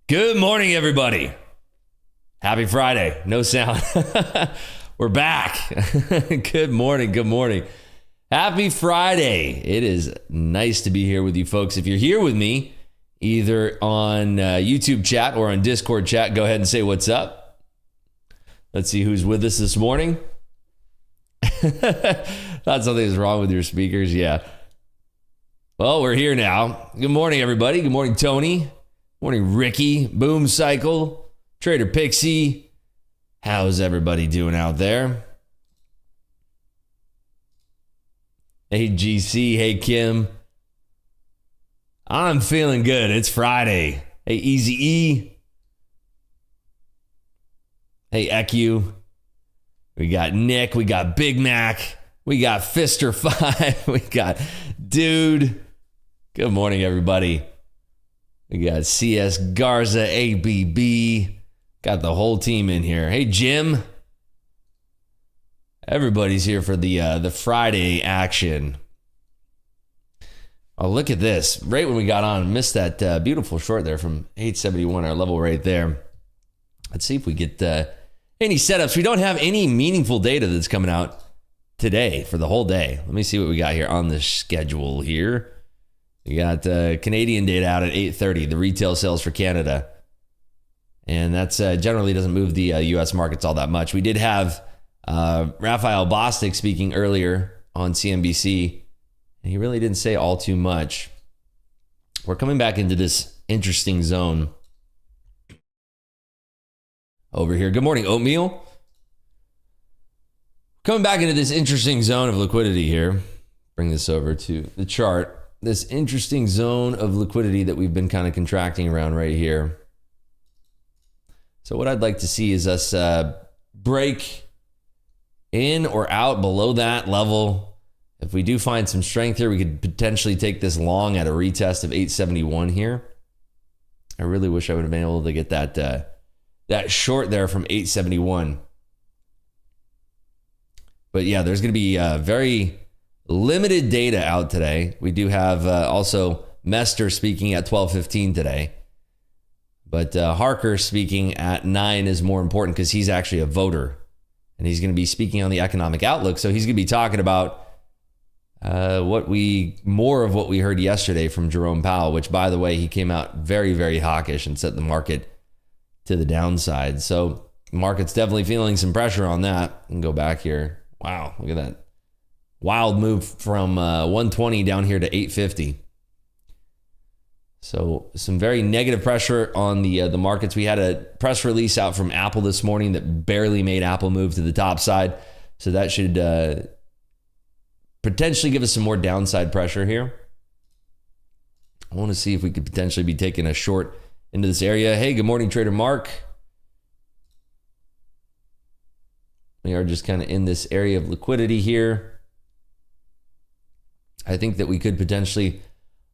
Good morning, everybody. Happy Friday. No sound. We're back. Good morning. Good morning. Happy Friday. It is nice to be here with you folks. If you're here with me, either on YouTube chat or on Discord chat, go ahead and say what's up. Let's see who's with us this morning. Thought something was wrong with your speakers. Yeah. Well, we're here now. Good morning, everybody. Good morning, Tony. Morning, Ricky, Boom Cycle, Trader Pixie. How's everybody doing out there? Hey, GC. Hey, Kim. I'm feeling good. It's Friday. Hey, Easy E. Hey, EQ. We got Nick. We got Big Mac. We got Fister 5. We got Dude. Good morning, everybody. We got CS Garza, ABB. Got the whole team in here. Hey, Jim. Everybody's here for the Friday action. Oh, look at this. Right when we got on, missed that beautiful short there from 871, our level right there. Let's see if we get any setups. We don't have any meaningful data that's coming out today for the whole day. Let me see what we got here on the schedule here. We got Canadian data out at 8:30, the retail sales for Canada. And that's generally doesn't move the U.S. markets all that much. We did have Raphael Bostic speaking earlier on CNBC, and he really didn't say all too much. We're coming back into this interesting zone over here. Good morning, Oatmeal. Coming back into this interesting zone of liquidity here. Bring this over to the chart. This interesting zone of liquidity that we've been kind of contracting around right here. So what I'd like to see is us break in or out below that level. If we do find some strength here, we could potentially take this long at a retest of 871 here. I really wish I would have been able to get that short there from 871. But yeah, there's going to be very limited data out today. We do have also Mester speaking at 12:15 today. But Harker speaking at 9 is more important because he's actually a voter. And he's going to be speaking on the economic outlook. So he's going to be talking about more of what we heard yesterday from Jerome Powell, which, by the way, he came out very, very hawkish and set the market to the downside. So the market's definitely feeling some pressure on that. And go back here. Wow, look at that. Wild move from 120 down here to 850. So some very negative pressure on the markets. We had a press release out from Apple this morning that barely made Apple move to the top side. So that should potentially give us some more downside pressure here. I want to see if we could potentially be taking a short into this area. Hey, good morning, Trader Mark. We are just kind of in this area of liquidity here. I think that we could potentially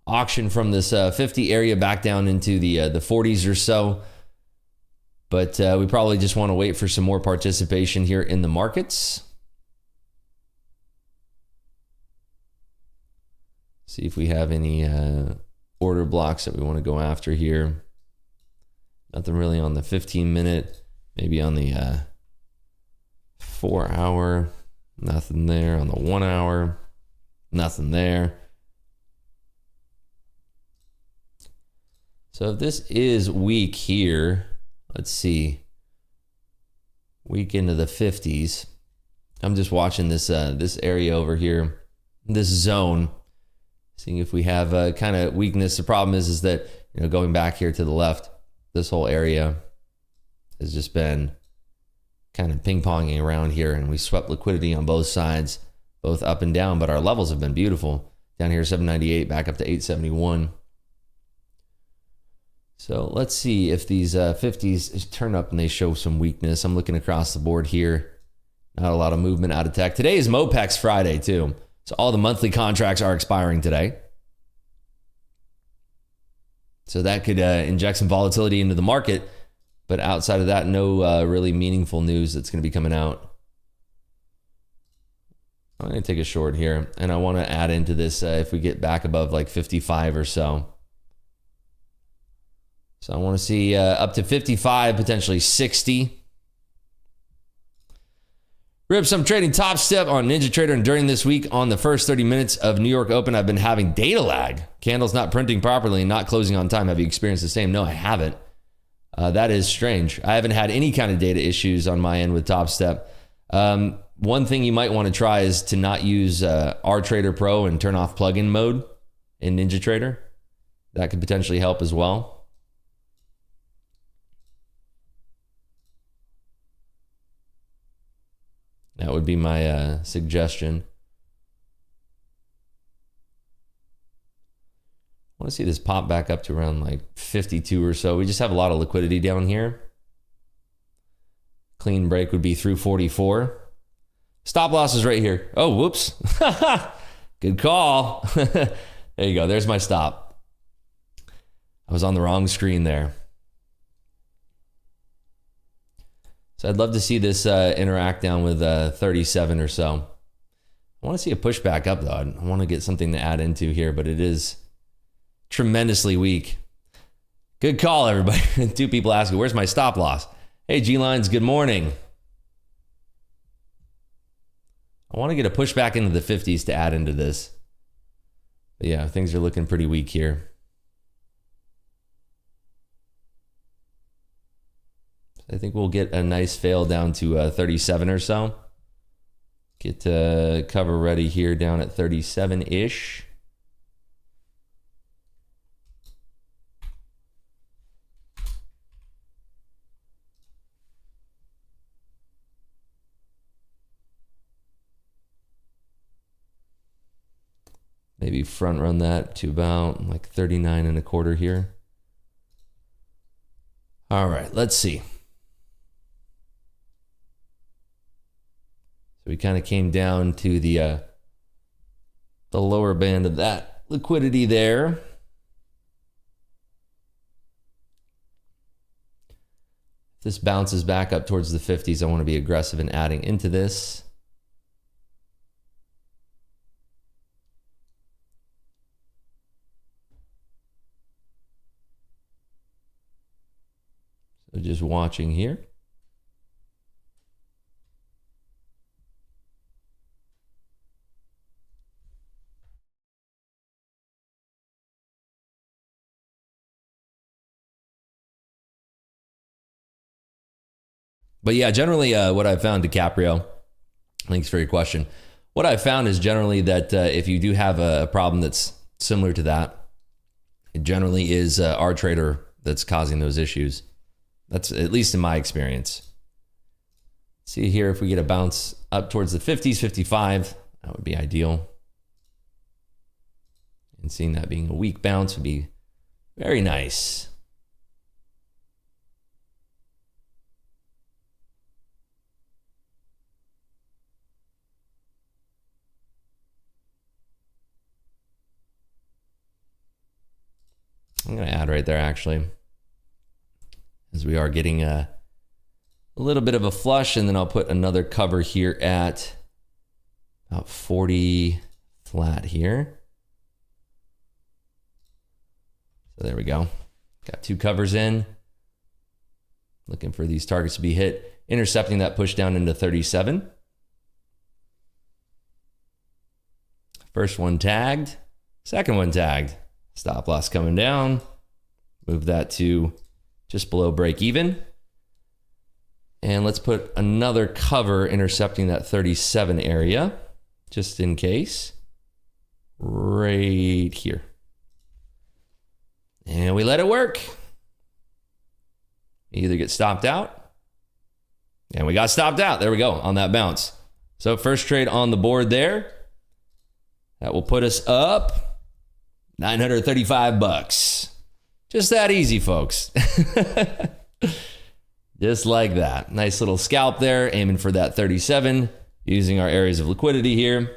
auction from this 50 area back down into the 40s or so. But we probably just want to wait for some more participation here in the markets. See if we have any order blocks that we want to go after here. Nothing really on the 15-minute, maybe on the 4 hour. Nothing there on the 1 hour. Nothing there. So if this is weak here, let's see. Weak into the 50s. I'm just watching this this area over here, this zone, seeing if we have kind of weakness. The problem is that, you know, going back here to the left, this whole area has just been kind of ping-ponging around here, and we swept liquidity on both sides, both up and down, but our levels have been beautiful. Down here, 798, back up to 871. So let's see if these 50s turn up and they show some weakness. I'm looking across the board here. Not a lot of movement out of tech. Today is MOPEX Friday too. So all the monthly contracts are expiring today. So that could inject some volatility into the market. But outside of that, no really meaningful news that's going to be coming out. I'm going to take a short here. And I want to add into this if we get back above like 55 or so. So I want to see up to 55, potentially 60. Rips, I'm trading Top Step on NinjaTrader, and during this week on the first 30 minutes of New York Open, I've been having data lag. Candles not printing properly and not closing on time. Have you experienced the same? No, I haven't. That is strange. I haven't had any kind of data issues on my end with Top Step. One thing you might want to try is to not use RTrader Pro and turn off plugin mode in NinjaTrader. That could potentially help as well. That would be my suggestion. I want to see this pop back up to around like 52 or so. We just have a lot of liquidity down here. Clean break would be through 44. Stop loss is right here. Oh, whoops. Good call. There you go. There's my stop. I was on the wrong screen there. So I'd love to see this interact down with 37 or so. I want to see a pushback up, though. I want to get something to add into here, but it is tremendously weak. Good call, everybody. Two people asking, where's my stop loss? Hey, G-Lines, good morning. I want to get a pushback into the 50s to add into this. But yeah, things are looking pretty weak here. I think we'll get a nice fail down to 37 or so. Get cover ready here down at 37-ish. Maybe front run that to about like 39.25 here. All right, let's see. So we kind of came down to the lower band of that liquidity there. If this bounces back up towards the 50s, I want to be aggressive in adding into this. So just watching here. But yeah, generally what I've found, DiCaprio, thanks for your question. What I've found is generally that if you do have a problem that's similar to that, it generally is RTrader that's causing those issues. That's at least in my experience. See here, if we get a bounce up towards the 50s, 55, that would be ideal. And seeing that being a weak bounce would be very nice. I'm going to add right there, actually, as we are getting a little bit of a flush, and then I'll put another cover here at about 40 flat here. So there we go. Got two covers in. Looking for these targets to be hit, intercepting that push down into 37. First one tagged, second one tagged. Stop loss coming down. Move that to just below break even. And let's put another cover intercepting that 37 area, just in case. Right here. And we let it work. Either get stopped out. And we got stopped out. There we go on that bounce. So first trade on the board there. That will put us up $935. Just that easy, folks. Just like that. Nice little scalp there, aiming for that 37, using our areas of liquidity here.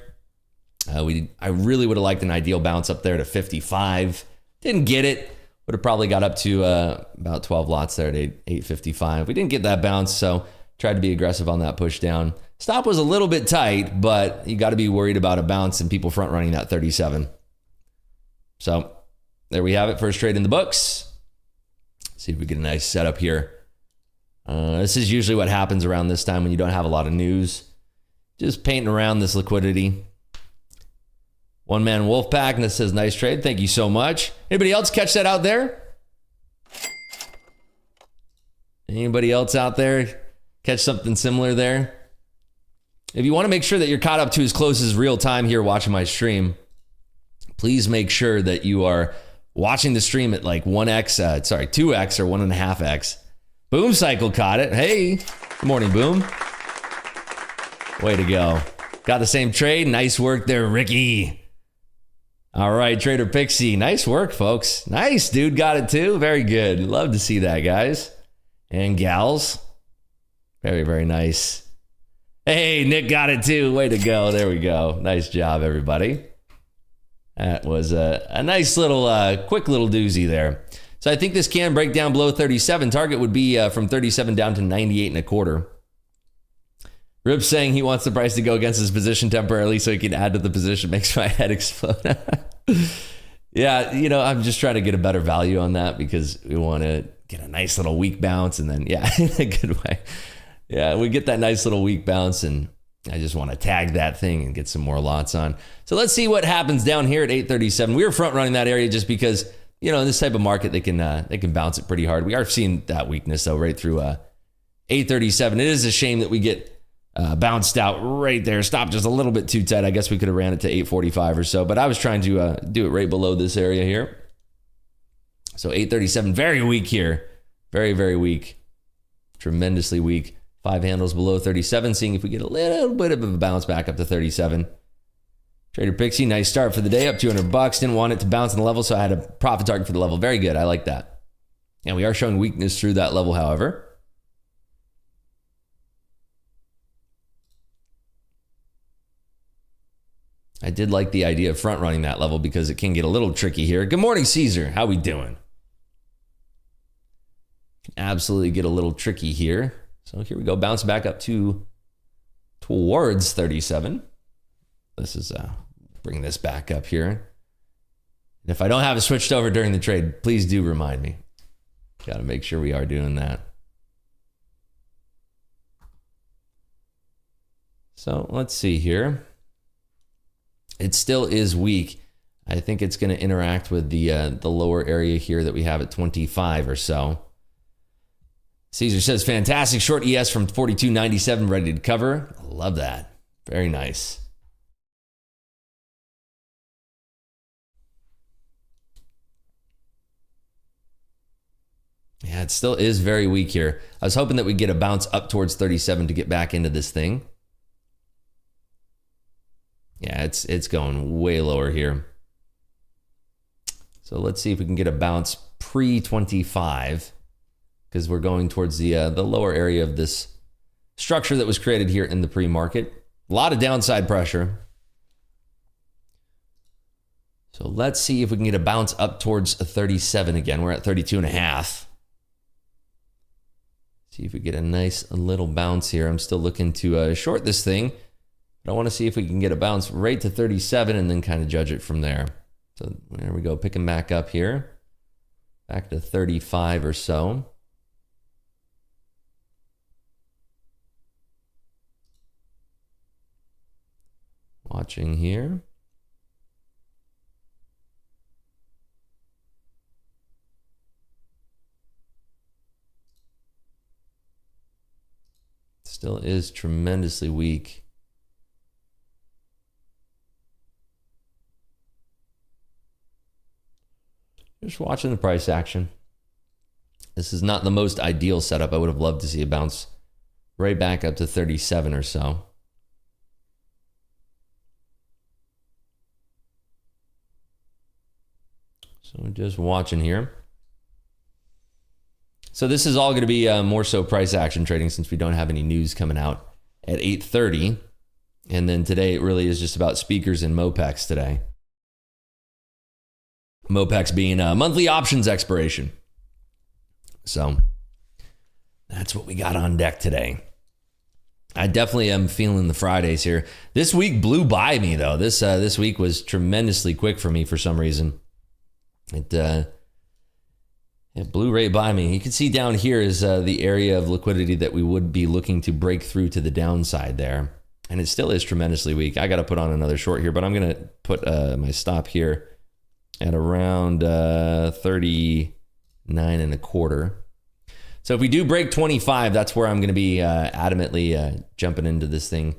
I really would have liked an ideal bounce up there to 55. Didn't get it. Would have probably got up to about 12 lots there at 855. We didn't get that bounce, so tried to be aggressive on that push down. Stop was a little bit tight, but you got to be worried about a bounce and people front running that 37. So there we have it. First trade in the books. See if we get a nice setup here. This is usually what happens around this time when you don't have a lot of news. Just painting around this liquidity. One Man Wolfpack, and that says nice trade. Thank you so much. Anybody else catch that out there? Anybody else out there catch something similar there? If you want to make sure that you're caught up to as close as real time here watching my stream, please make sure that you are watching the stream at like 2x or 1.5x. Boom Cycle caught it. Hey, good morning, Boom. Way to go. Got the same trade. Nice work there, Ricky. All right, Trader Pixie. Nice work, folks. Nice, dude. Got it too. Very good. Love to see that, guys. And gals. Very, very nice. Hey, Nick got it too. Way to go. There we go. Nice job, everybody. That was a nice little, quick little doozy there. So I think this can break down below 37. Target would be from 37 down to 98.25. Rip's saying he wants the price to go against his position temporarily so he can add to the position. Makes my head explode. Yeah, you know, I'm just trying to get a better value on that because we want to get a nice little weak bounce and then, yeah, in a good way. Yeah, we get that nice little weak bounce and I just want to tag that thing and get some more lots on. So let's see what happens down here at 837. We were front running that area just because, you know, in this type of market, they can bounce it pretty hard. We are seeing that weakness though, right through 837. It is a shame that we get bounced out right there. Stopped just a little bit too tight. I guess we could have ran it to 845 or so, but I was trying to do it right below this area here. So 837, very weak here. Very, very weak. Tremendously weak. 5 handles below 37, seeing if we get a little bit of a bounce back up to 37. Trader Pixie, nice start for the day, up $200. Didn't want it to bounce on the level, so I had a profit target for the level. Very good. I like that. And we are showing weakness through that level, however. I did like the idea of front running that level because it can get a little tricky here. Good morning, Caesar. How we doing? Can absolutely get a little tricky here. So here we go. Bounce back up towards 37. This is bring this back up here. And if I don't have it switched over during the trade, please do remind me. Got to make sure we are doing that. So let's see here. It still is weak. I think it's going to interact with the lower area here that we have at 25 or so. Caesar says, fantastic short ES from 42.97, ready to cover. Love that. Very nice. Yeah, it still is very weak here. I was hoping that we'd get a bounce up towards 37 to get back into this thing. Yeah, it's going way lower here. So let's see if we can get a bounce pre-25 because we're going towards the lower area of this structure that was created here in the pre-market. A lot of downside pressure. So let's see if we can get a bounce up towards a 37 again. We're at 32.5. See if we get a nice little bounce here. I'm still looking to short this thing. But I want to see if we can get a bounce right to 37 and then kind of judge it from there. So there we go, picking back up here. Back to 35 or so. Watching here. Still is tremendously weak. Just watching the price action. This is not the most ideal setup. I would have loved to see a bounce right back up to 37 or so. So just watching here. So this is all going to be more so price action trading since we don't have any news coming out at 8:30. And then today it really is just about speakers and MOPEX today. MOPEX being a monthly options expiration. So that's what we got on deck today. I definitely am feeling the Fridays here. This week blew by me though. This week was tremendously quick for me for some reason. It It blew right by me. You can see down here is the area of liquidity that we would be looking to break through to the downside there. And it still is tremendously weak. I got to put on another short here, but I'm going to put my stop here at around 39.25. So if we do break 25, that's where I'm going to be adamantly jumping into this thing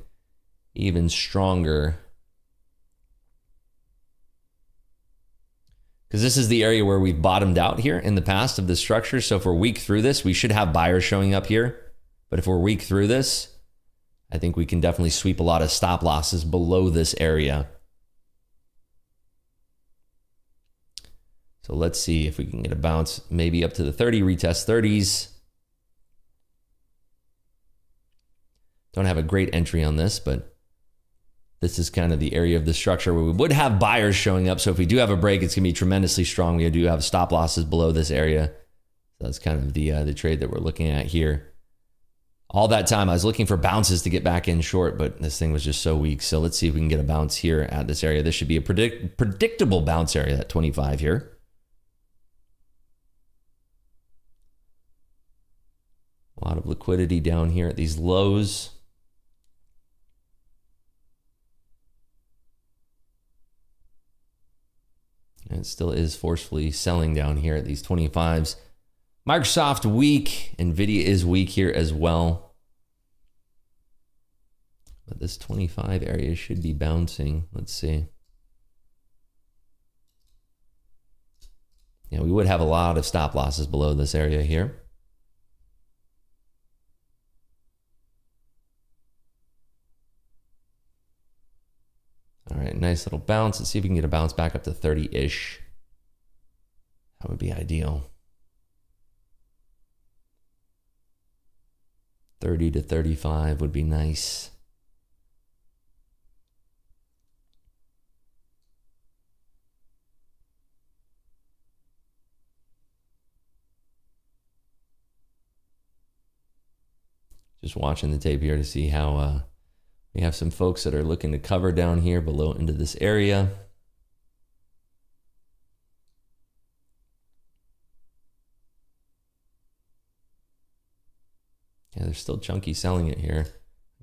even stronger. Because this is the area where we've bottomed out here in the past of the structure. So if we're weak through this, we should have buyers showing up here. But if we're weak through this, I think we can definitely sweep a lot of stop losses below this area. So let's see if we can get a bounce maybe up to the 30, retest 30s. Don't have a great entry on this, but this is kind of the area of the structure where we would have buyers showing up. So if we do have a break, it's going to be tremendously strong. We do have stop losses below this area. So that's kind of the trade that we're looking at here. All that time, I was looking for bounces to get back in short, but this thing was just so weak. So let's see if we can get a bounce here at this area. This should be a predictable bounce area at 25 here. A lot of liquidity down here at these lows. And it still is forcefully selling down here at these 25s. Microsoft weak. NVIDIA is weak here as well. But this 25 area should be bouncing. Let's see. Yeah, we would have a lot of stop losses below this area here. All right, nice little bounce. Let's see if we can get a bounce back up to 30-ish. That would be ideal. 30 to 35 would be nice. Just watching the tape here to see how we have some folks that are looking to cover down here below into this area. Yeah, they're still chunky selling it here.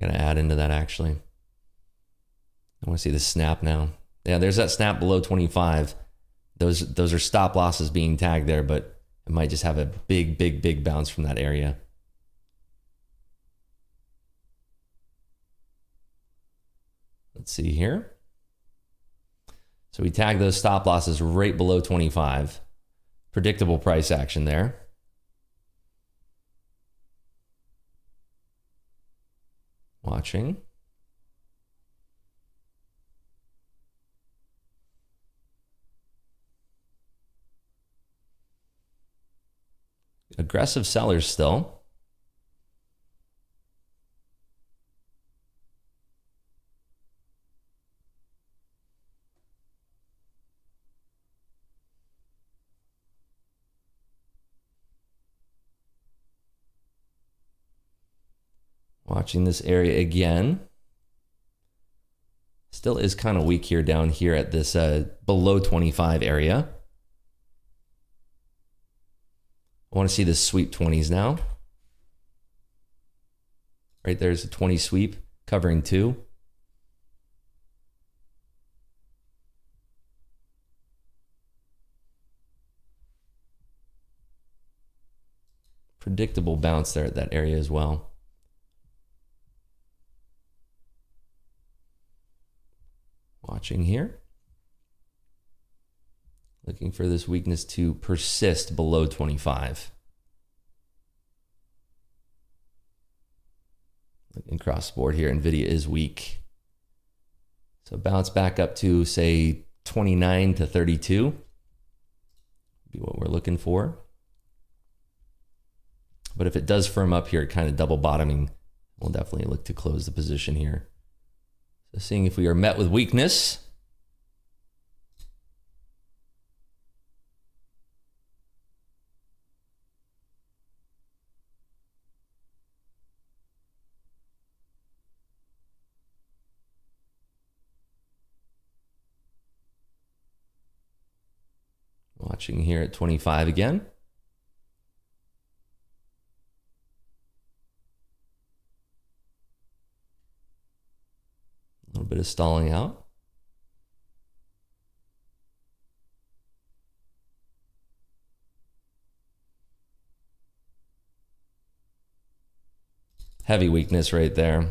I gotta add into that actually. I want to see the snap now. Yeah, there's that snap below 25. Those are stop losses being tagged there, but it might just have a big bounce from that area. Let's see here. So we tag those stop losses right below 25. Predictable price action there. Watching. Aggressive sellers still. Watching this area again. Still is kind of weak here down here at this below 25 area. I want to see this sweep 20s now. Right there's a 20 sweep covering 2. Predictable bounce there at that area as well. Watching here. Looking for this weakness to persist below 25. Looking cross board here, NVIDIA is weak. So bounce back up to say 29 to 32 would be what we're looking for. But if it does firm up here, kind of double bottoming, we'll definitely look to close the position here. So seeing if we are met with weakness. Watching here at 25 again. bit of stalling out. Heavy weakness right there.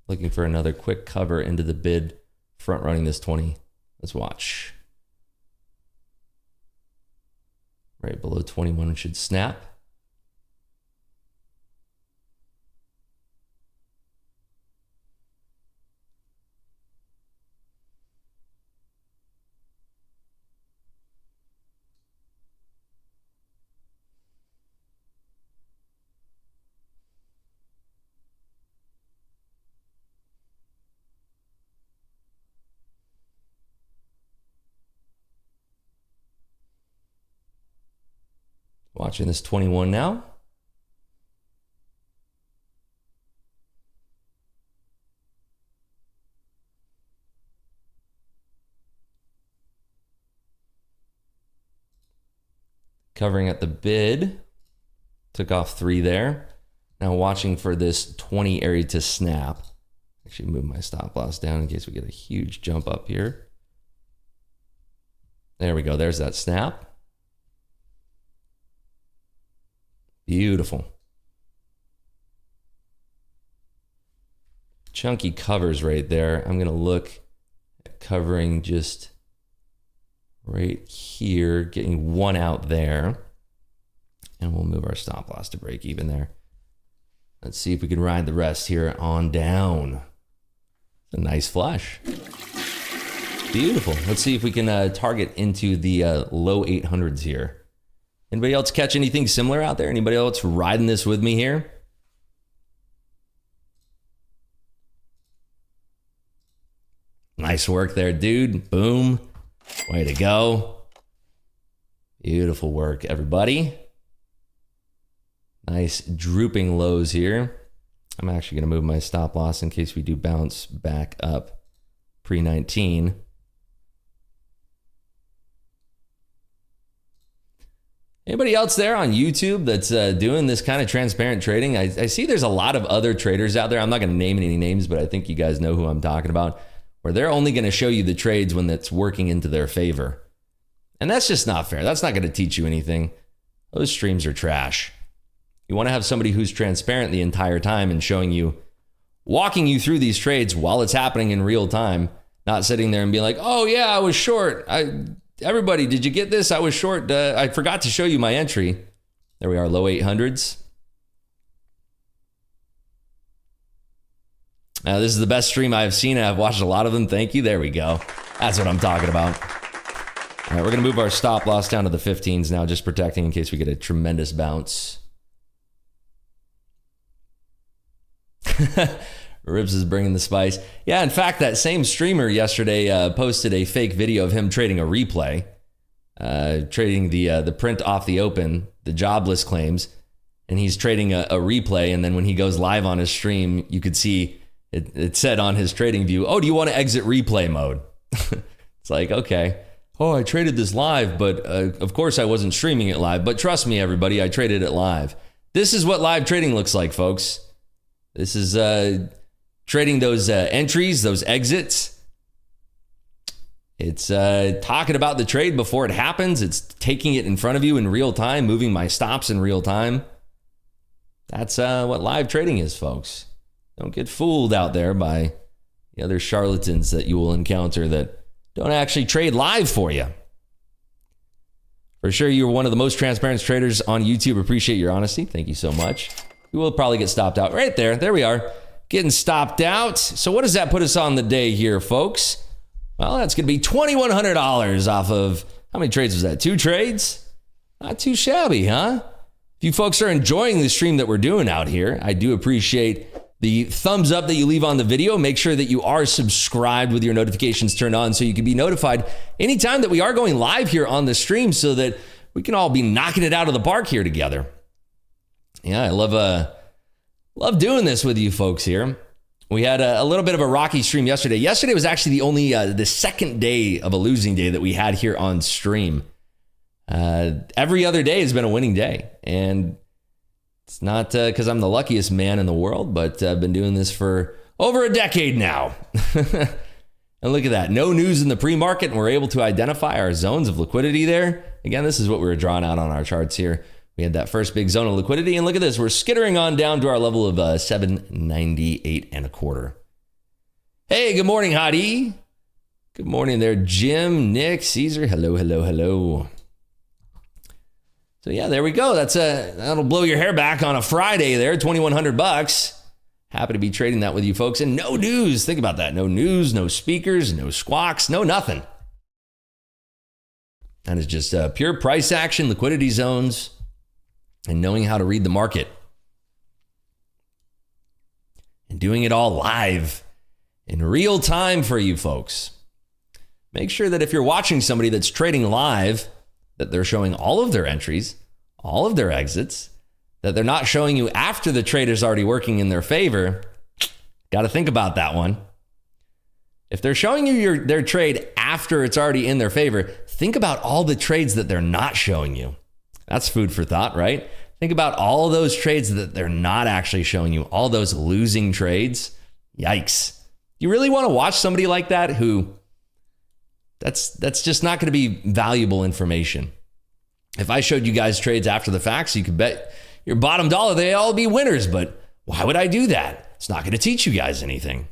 Looking for another quick cover into the bid, front running this 20. Let's watch. Right below 21 should snap. Watching this 21 now. Covering at the bid. Took off 3 there. Now watching for this 20 area to snap. Actually move my stop loss down in case we get a huge jump up here. There we go. There's that snap. Beautiful. Chunky covers right there. I'm going to look at covering just right here, getting 1 out there. And we'll move our stop loss to break even there. Let's see if we can ride the rest here on down. It's a nice flush. Beautiful. Let's see if we can target into the low 800s here. Anybody else catch anything similar out there? Anybody else riding this with me here? Nice work there, dude. Boom. Way to go. Beautiful work, everybody. Nice drooping lows here. I'm actually going to move my stop loss in case we do bounce back up pre-19. Anybody else there on YouTube that's doing this kind of transparent trading? I see there's a lot of other traders out there. I'm not going to name any names, but I think you guys know who I'm talking about, where they're only going to show you the trades when that's working into their favor. And that's just not fair. That's not going to teach you anything. Those streams are trash. You want to have somebody who's transparent the entire time and showing you, walking you through these trades while it's happening in real time, not sitting there and being like, oh yeah, I was short. Everybody, did you get this? I was short. I forgot to show you my entry. There we are, low 800s. This is the best stream I've seen. I've watched a lot of them. Thank you. There we go. That's what I'm talking about. All right, we're going to move our stop loss down to the 15s now, just protecting in case we get a tremendous bounce. Ribs is bringing the spice. Yeah, in fact, that same streamer yesterday posted a fake video of him trading a replay, trading the print off the open, the jobless claims, and he's trading a replay. And then when he goes live on his stream, you could see it said on his trading view, oh, do you want to exit replay mode? It's like, okay. Oh, I traded this live, but of course I wasn't streaming it live. But trust me, everybody, I traded it live. This is what live trading looks like, folks. This is trading those entries, those exits. It's talking about the trade before it happens. It's taking it in front of you in real time, moving my stops in real time. That's what live trading is, folks. Don't get fooled out there by the other charlatans that you will encounter that don't actually trade live for you. For sure, you're one of the most transparent traders on YouTube. Appreciate your honesty. Thank you so much. We will probably get stopped out right there. There we are. Getting stopped out. So what does that put us on the day here, folks? Well, that's going to be $2,100 off of, how many trades was that? 2 trades? Not too shabby, huh? If you folks are enjoying the stream that we're doing out here, I do appreciate the thumbs up that you leave on the video. Make sure that you are subscribed with your notifications turned on so you can be notified anytime that we are going live here on the stream so that we can all be knocking it out of the park here together. Yeah, I love doing this with you folks here. We had a little bit of a rocky stream yesterday. Yesterday was actually the second day of a losing day that we had here on stream. Every other day has been a winning day. And it's not because I'm the luckiest man in the world, but I've been doing this for over a decade now. And look at that. No news in the pre-market, and we're able to identify our zones of liquidity there. Again, this is what we were drawing out on our charts here. We had that first big zone of liquidity, and look at this. We're skittering on down to our level of 798 and a quarter. Hey, good morning, Hadi. Good morning there, Jim, Nick, Caesar. Hello, hello, hello. So yeah, there we go. That'll blow your hair back on a Friday there, $2,100. Happy to be trading that with you folks. And no news. Think about that. No news, no speakers, no squawks, no nothing. That is just pure price action, liquidity zones, and knowing how to read the market. And doing it all live in real time for you folks. Make sure that if you're watching somebody that's trading live, that they're showing all of their entries, all of their exits, that they're not showing you after the trade is already working in their favor. Got to think about that one. If they're showing you their trade after it's already in their favor, think about all the trades that they're not showing you. That's food for thought, right? Think about all those trades that they're not actually showing you, all those losing trades. Yikes. You really want to watch somebody like that who that's just not going to be valuable information. If I showed you guys trades after the facts, you could bet your bottom dollar they all be winners, but why would I do that? It's not going to teach you guys anything.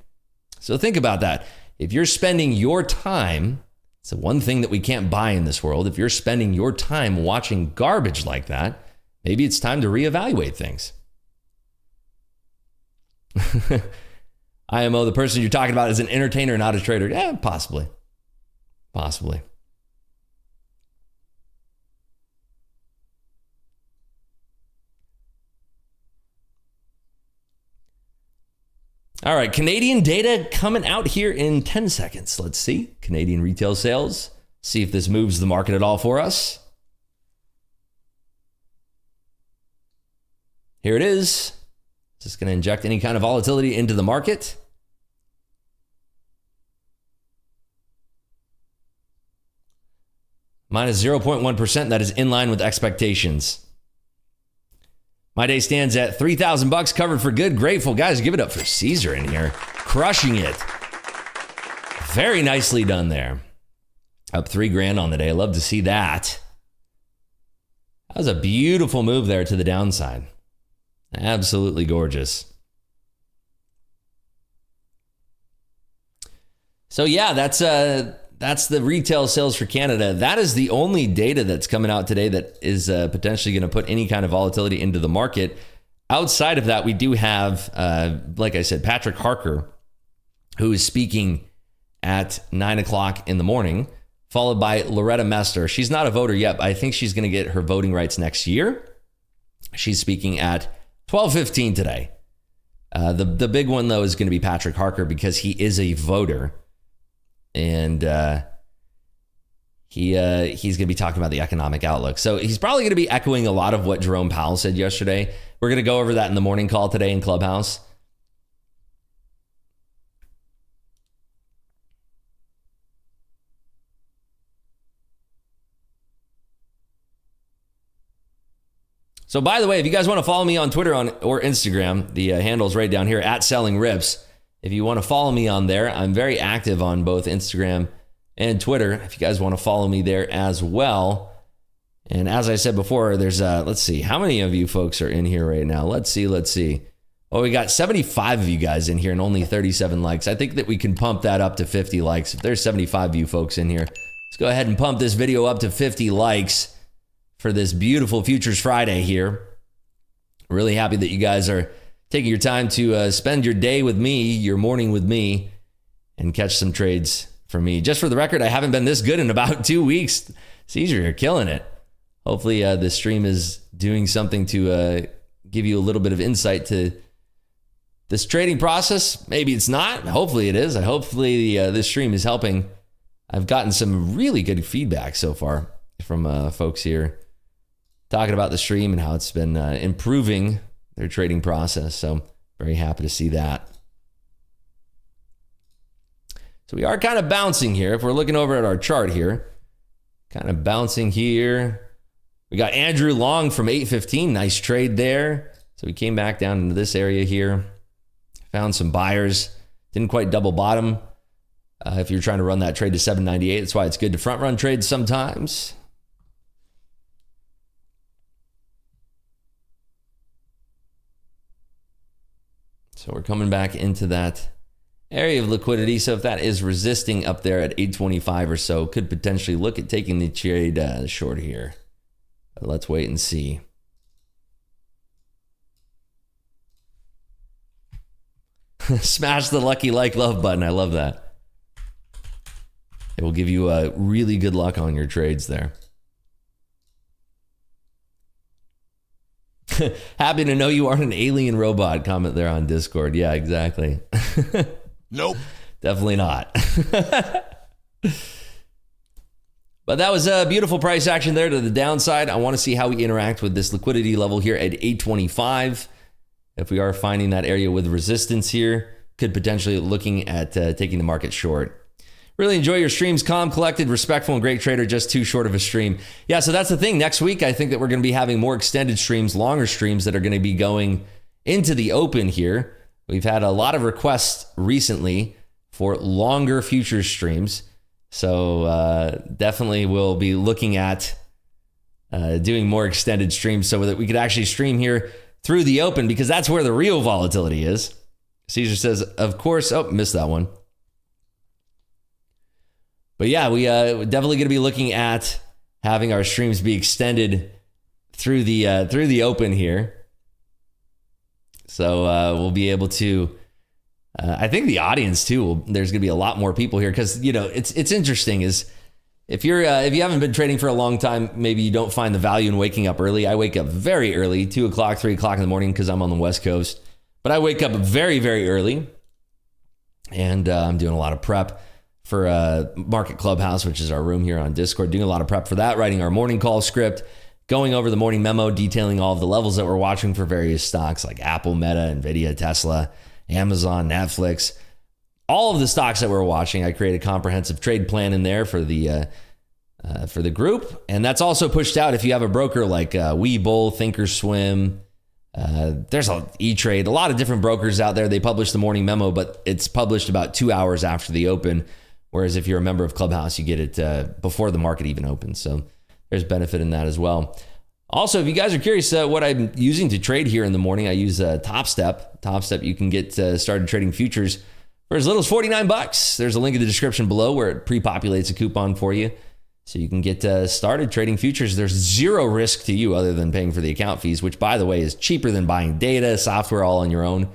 So think about that. If you're spending your time, it's the one thing that we can't buy in this world. If you're spending your time watching garbage like that, maybe it's time to reevaluate things. IMO, the person you're talking about is an entertainer, not a trader. Yeah, possibly. Possibly. All right, Canadian data coming out here in 10 seconds. Let's see. Canadian retail sales. See if this moves the market at all for us. Here it is. Is this going to inject any kind of volatility into the market? Minus 0.1%. That is in line with expectations. My day stands at $3,000 covered for good. Grateful. Guys, give it up for Caesar in here. Crushing it. Very nicely done there. Up $3,000 on the day. Love to see that. That was a beautiful move there to the downside. Absolutely gorgeous. So yeah, that's the retail sales for Canada. That is the only data that's coming out today that is potentially going to put any kind of volatility into the market. Outside of that, we do have, like I said, Patrick Harker, who is speaking at 9 o'clock in the morning, followed by Loretta Mester. She's not a voter yet, but I think she's going to get her voting rights next year. She's speaking at 12:15 today. The big one, though, is going to be Patrick Harker because he is a voter. And he's going to be talking about the economic outlook. So he's probably going to be echoing a lot of what Jerome Powell said yesterday. We're going to go over that in the morning call today in Clubhouse. So by the way, if you guys want to follow me on Twitter or Instagram, the handle's right down here at Selling Rips. If you want to follow me on there, I'm very active on both Instagram and Twitter. If you guys want to follow me there as well. And as I said before, there's let's see, how many of you folks are in here right now? Let's see. Well, we got 75 of you guys in here and only 37 likes. I think that we can pump that up to 50 likes. If there's 75 of you folks in here, let's go ahead and pump this video up to 50 likes for this beautiful Futures Friday here. Really happy that you guys are taking your time to spend your day with me, your morning with me, and catch some trades for me. Just for the record, I haven't been this good in about 2 weeks. Caesar, you're killing it. Hopefully this stream is doing something to give you a little bit of insight to this trading process. Maybe it's not. Hopefully it is. Hopefully this stream is helping. I've gotten some really good feedback so far from folks here talking about the stream and how it's been improving their trading process. So very happy to see that. So we are kind of bouncing here. If we're looking over at our chart here, kind of bouncing here. We got Andrew Long from 815. Nice trade there. So we came back down into this area here. Found some buyers. Didn't quite double bottom. If you're trying to run that trade to 798, that's why it's good to front run trades sometimes. So we're coming back into that area of liquidity. So if that is resisting up there at 825 or so, could potentially look at taking the trade short here. But let's wait and see. Smash the lucky like love button. I love that. It will give you a really good luck on your trades there. Happy to know you aren't an alien robot. Comment there on Discord. Yeah, exactly. Nope. Definitely not. But that was a beautiful price action there to the downside. I want to see how we interact with this liquidity level here at 825. If we are finding that area with resistance here, could potentially looking at taking the market short. Really enjoy your streams, calm, collected, respectful, and great trader, just too short of a stream. Yeah, so that's the thing. Next week, I think that we're going to be having more extended streams, longer streams that are going to be going into the open here. We've had a lot of requests recently for longer future streams. So definitely we'll be looking at doing more extended streams so that we could actually stream here through the open, because that's where the real volatility is. Caesar says, of course, oh, missed that one. But yeah, we definitely going to be looking at having our streams be extended through the open here. So we'll be able to. I think the audience too. There's going to be a lot more people here because it's interesting. Is if you haven't been trading for a long time, maybe you don't find the value in waking up early. I wake up very early, 2 o'clock, 3 o'clock in the morning because I'm on the West Coast. But I wake up very, very early, and I'm doing a lot of prep for Market Clubhouse, which is our room here on Discord, doing a lot of prep for that, writing our morning call script, going over the morning memo, detailing all of the levels that we're watching for various stocks like Apple, Meta, Nvidia, Tesla, Amazon, Netflix, all of the stocks that we're watching. I create a comprehensive trade plan in there for the group. And that's also pushed out if you have a broker like Webull, Thinkorswim, there's E-Trade, a lot of different brokers out there. They publish the morning memo, but it's published about 2 hours after the open. Whereas if you're a member of Clubhouse, you get it before the market even opens. So there's benefit in that as well. Also, if you guys are curious what I'm using to trade here in the morning, I use Top Step. Top Step, you can get started trading futures for as little as $49. There's a link in the description below where it pre-populates a coupon for you. So you can get started trading futures. There's zero risk to you other than paying for the account fees, which, by the way, is cheaper than buying data, software all on your own.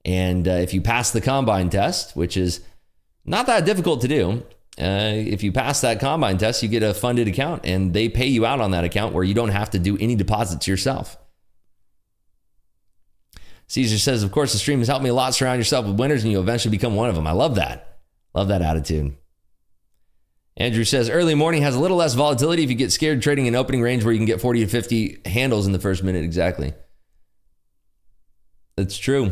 And if you pass the combine test, which is not that difficult to do, if you pass that combine test, you get a funded account and they pay you out on that account where you don't have to do any deposits yourself. Caesar says, of course, the stream has helped me a lot. Surround yourself with winners and you'll eventually become one of them. I love that. Love that attitude. Andrew says, early morning has a little less volatility if you get scared trading in opening range where you can get 40 to 50 handles in the first minute. Exactly. That's true.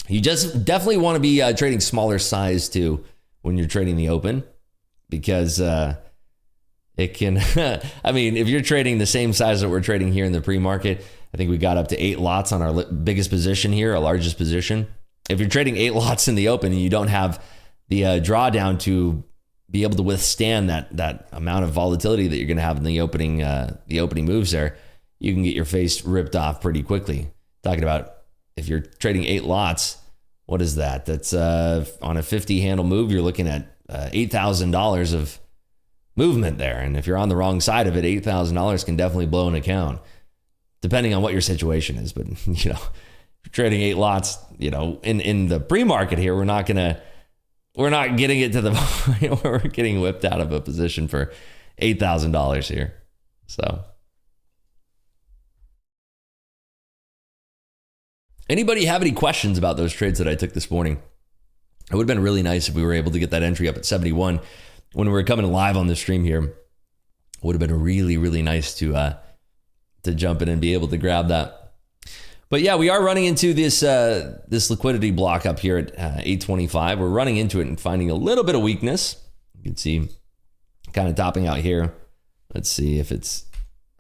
You just definitely want to be trading smaller size too when you're trading the open, because it can, I mean, if you're trading the same size that we're trading here in the pre-market, I think we got up to 8 lots on our biggest position here, our largest position. If you're trading 8 lots in the open and you don't have the drawdown to be able to withstand that amount of volatility that you're going to have in the opening moves there, you can get your face ripped off pretty quickly. Talking about if you're trading 8 lots, what is that? That's on a 50 handle move, you're looking at $8,000 of movement there. And if you're on the wrong side of it, $8,000 can definitely blow an account, depending on what your situation is. But, if you're trading 8 lots, in the pre-market here, we're not getting it to the point where we're getting whipped out of a position for $8,000 here. So anybody have any questions about those trades that I took this morning? It would have been really nice if we were able to get that entry up at 71 when we were coming live on the stream here. Would have been really, really nice to jump in and be able to grab that. But yeah, we are running into this liquidity block up here at 825. We're running into it and finding a little bit of weakness. You can see kind of topping out here. Let's see if it's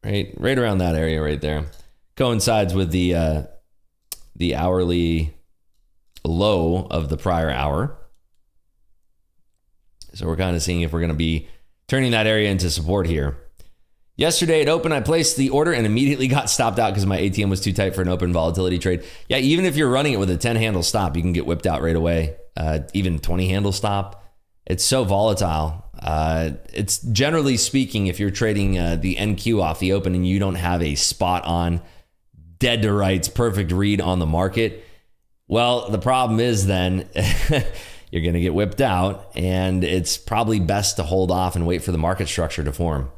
right around that area right there. Coincides with the hourly low of the prior hour. So we're kind of seeing if we're going to be turning that area into support here. Yesterday at open, I placed the order and immediately got stopped out because my ATM was too tight for an open volatility trade. Yeah, even if you're running it with a 10 handle stop, you can get whipped out right away. Even 20 handle stop. It's so volatile. It's generally speaking, if you're trading the NQ off the open and you don't have a spot on, dead to rights, perfect read on the market, well, the problem is then you're going to get whipped out, and it's probably best to hold off and wait for the market structure to form.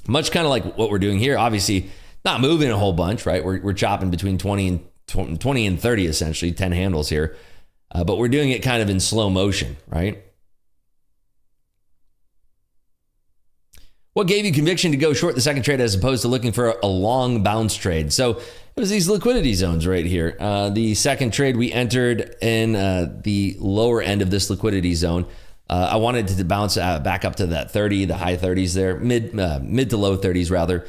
Much kind of like what we're doing here. Obviously, not moving a whole bunch, right? We're chopping between 20 and 30, essentially, 10 handles here. But we're doing it kind of in slow motion, right? What gave you conviction to go short the second trade as opposed to looking for a long bounce trade? So it was these liquidity zones right here. The second trade we entered in the lower end of this liquidity zone. I wanted to bounce back up to that 30, the high 30s there, mid to low 30s rather.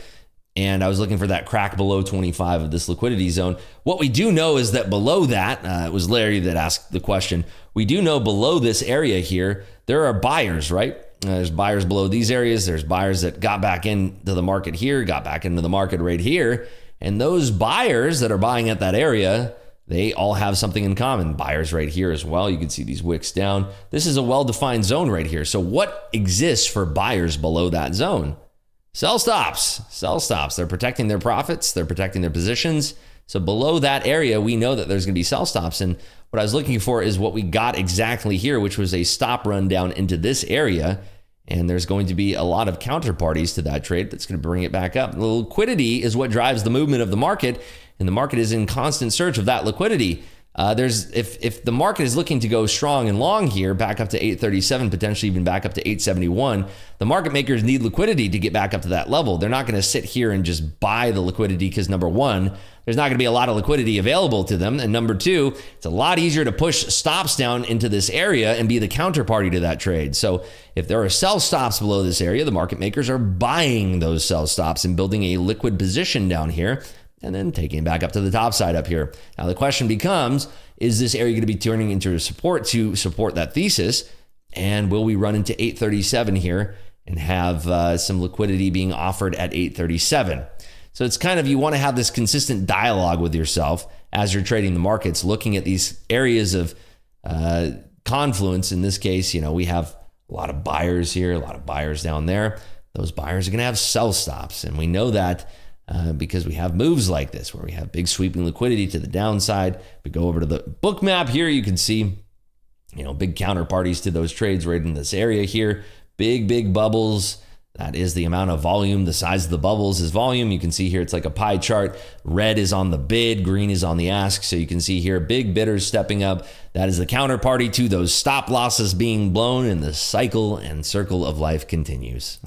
And I was looking for that crack below 25 of this liquidity zone. What we do know is that below that, it was Larry that asked the question. We do know below this area here, there are buyers, right? There's buyers below these areas. There's buyers that got back into the market here, got back into the market right here. And those buyers that are buying at that area, they all have something in common. Buyers right here as well. You can see these wicks down. This is a well-defined zone right here. So what exists for buyers below that zone? Sell stops. Sell stops. They're protecting their profits. They're protecting their positions. So below that area, we know that there's going to be sell stops. And what I was looking for is what we got exactly here, which was a stop run down into this area. And there's going to be a lot of counterparties to that trade that's going to bring it back up. The liquidity is what drives the movement of the market, and the market is in constant search of that liquidity. If the market is looking to go strong and long here, back up to 837, potentially even back up to 871, the market makers need liquidity to get back up to that level. They're not going to sit here and just buy the liquidity because, number one, there's not going to be a lot of liquidity available to them. And number two, it's a lot easier to push stops down into this area and be the counterparty to that trade. So if there are sell stops below this area, the market makers are buying those sell stops and building a liquid position down here, and then taking it back up to the top side up here. Now the question becomes, is this area going to be turning into support to support that thesis? And will we run into 837 here and have some liquidity being offered at 837? So it's kind of, you want to have this consistent dialogue with yourself as you're trading the markets, looking at these areas of confluence. In this case, we have a lot of buyers here, a lot of buyers down there. Those buyers are going to have sell stops. And we know that because we have moves like this where we have big sweeping liquidity to the downside. We go over to the book map here. You can see, big counterparties to those trades right in this area here. Big bubbles. That is the amount of volume. The size of the bubbles is volume. You can see here it's like a pie chart. Red is on the bid, green is on the ask. So you can see here big bidders stepping up. That is the counterparty to those stop losses being blown, and the cycle and circle of life continues.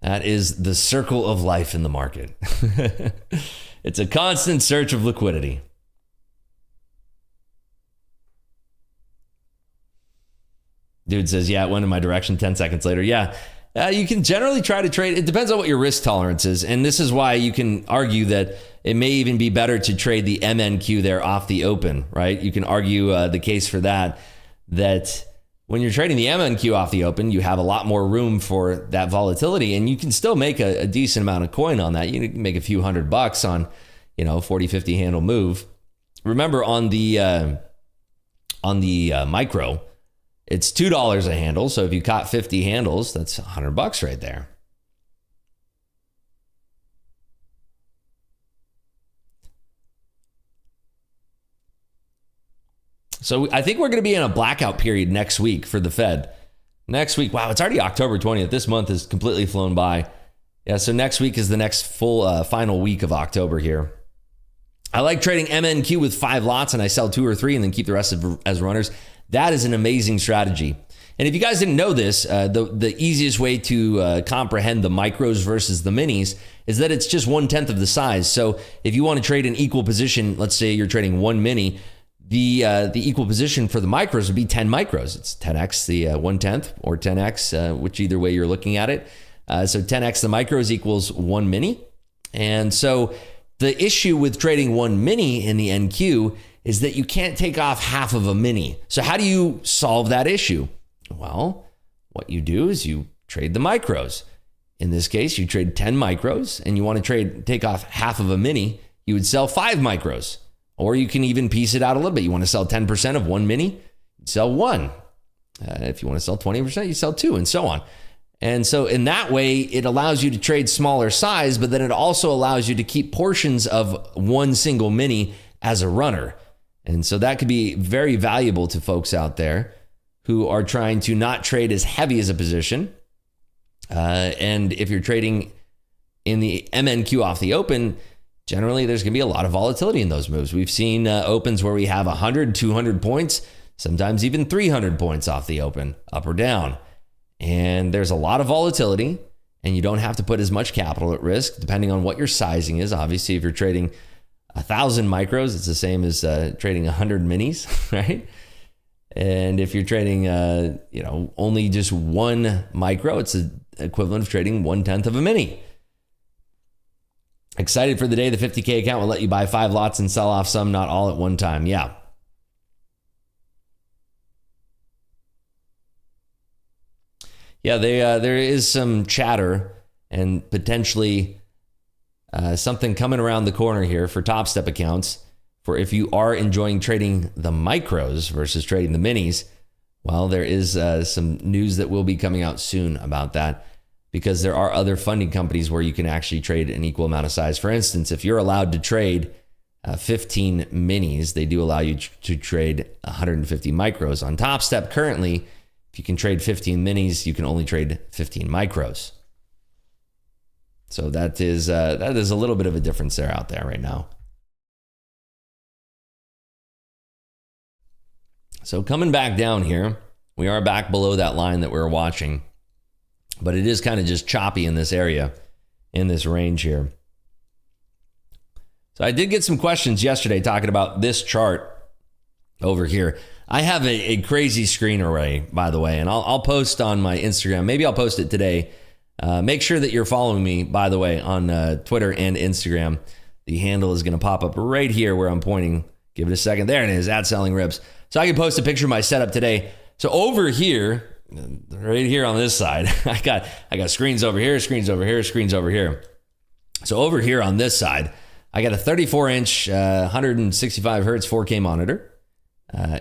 That is the circle of life in the market. It's a constant search of liquidity. Dude says, yeah, it went in my direction 10 seconds later. Yeah, you can generally try to trade. It depends on what your risk tolerance is. And this is why you can argue that it may even be better to trade the MNQ there off the open, right? You can argue the case for that when you're trading the MNQ off the open, you have a lot more room for that volatility, and you can still make a decent amount of coin on that. You can make a few $100 on, 40, 50 handle move. Remember on the micro, it's $2 a handle. So if you caught 50 handles, that's $100 right there. So I think we're going to be in a blackout period next week for the Fed. Next week, wow, it's already October 20th. This month has completely flown by. Yeah, so next week is the next full final week of October here. I like trading MNQ with 5 lots, and I sell 2 or 3 and then keep the rest as runners. That is an amazing strategy. And if you guys didn't know this, the easiest way to comprehend the micros versus the minis is that it's just 1/10 of the size. So if you want to trade an equal position, let's say you're trading 1 mini, the equal position for the micros would be 10 micros. It's 10x the 1/10 or 10x, which either way you're looking at it. So 10x the micros equals 1 mini. And so the issue with trading 1 mini in the NQ is that you can't take off half of a mini. So how do you solve that issue? Well, what you do is you trade the micros. In this case, you trade 10 micros and you want to take off half of a mini, you would sell 5 micros. Or you can even piece it out a little bit. You want to sell 10% of 1 mini, you sell 1. If you want to sell 20%, you sell 2, and so on. And so in that way, it allows you to trade smaller size, but then it also allows you to keep portions of one single mini as a runner. And so that could be very valuable to folks out there who are trying to not trade as heavy as a position. And if you're trading in the MNQ off the open, generally there's going to be a lot of volatility in those moves. We've seen opens where we have 100, 200 points, sometimes even 300 points off the open, up or down. And there's a lot of volatility, and you don't have to put as much capital at risk depending on what your sizing is. Obviously, if you're trading 1,000 micros, it's the same as trading 100 minis, right? And if you're trading, only just 1 micro, it's the equivalent of trading 1/10 of a mini. Excited for the day the 50K account will let you buy 5 lots and sell off some, not all at one time. Yeah. Yeah, there is some chatter and potentially something coming around the corner here for Top Step accounts. For if you are enjoying trading the micros versus trading the minis, well, there is some news that will be coming out soon about that, because there are other funding companies where you can actually trade an equal amount of size. For instance, if you're allowed to trade 15 minis, they do allow you to trade 150 micros. On Top Step currently, if you can trade 15 minis, you can only trade 15 micros. So that is a little bit of a difference there out there right now. So coming back down here, we are back below that line that we were watching, but it is kind of just choppy in this area, in this range here. So I did get some questions yesterday talking about this chart over here. I have a crazy screen array, by the way, and I'll post on my Instagram. Maybe I'll post it today. Make sure that you're following me, by the way, on Twitter and Instagram. The handle is going to pop up right here where I'm pointing. Give it a second. There it is, @SellingRibs. So I can post a picture of my setup today. So over here, right here on this side, I got screens over here, screens over here, screens over here. So over here on this side, I got a 34-inch, 165 hertz 4K monitor.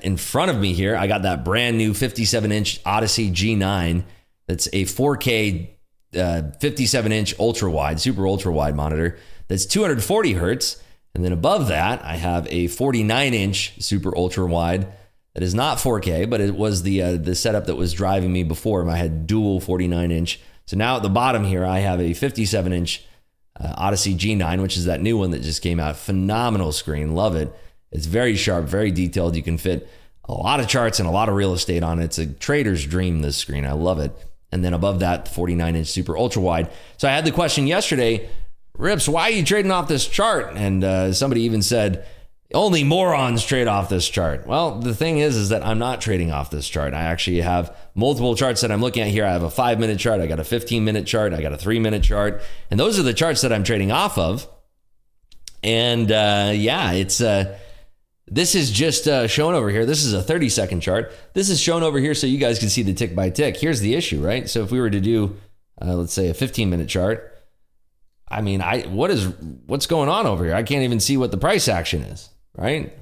In front of me here, I got that brand new 57-inch Odyssey G9. That's a 4K 57-inch ultra wide, super ultra wide monitor. That's 240 hertz. And then above that, I have a 49-inch super ultra wide that is not 4K, but it was the setup that was driving me before. I had dual 49-inch. So now at the bottom here, I have a 57-inch Odyssey G9, which is that new one that just came out. Phenomenal screen, love it. It's very sharp, very detailed. You can fit a lot of charts and a lot of real estate on it. It's a trader's dream, this screen. I love it. And then above that, 49-inch super ultra wide. So I had the question yesterday, Rips, why are you trading off this chart? And somebody even said, only morons trade off this chart. Well, the thing is that I'm not trading off this chart. I actually have multiple charts that I'm looking at here. I have a 5-minute chart. I got a 15-minute chart. I got a 3-minute chart. And those are the charts that I'm trading off of. And it's... This is just shown over here. This is a 30-second chart. This is shown over here so you guys can see the tick by tick. Here's the issue, right? So if we were to do, let's say, a 15-minute chart, I mean, what's going on over here? I can't even see what the price action is, right?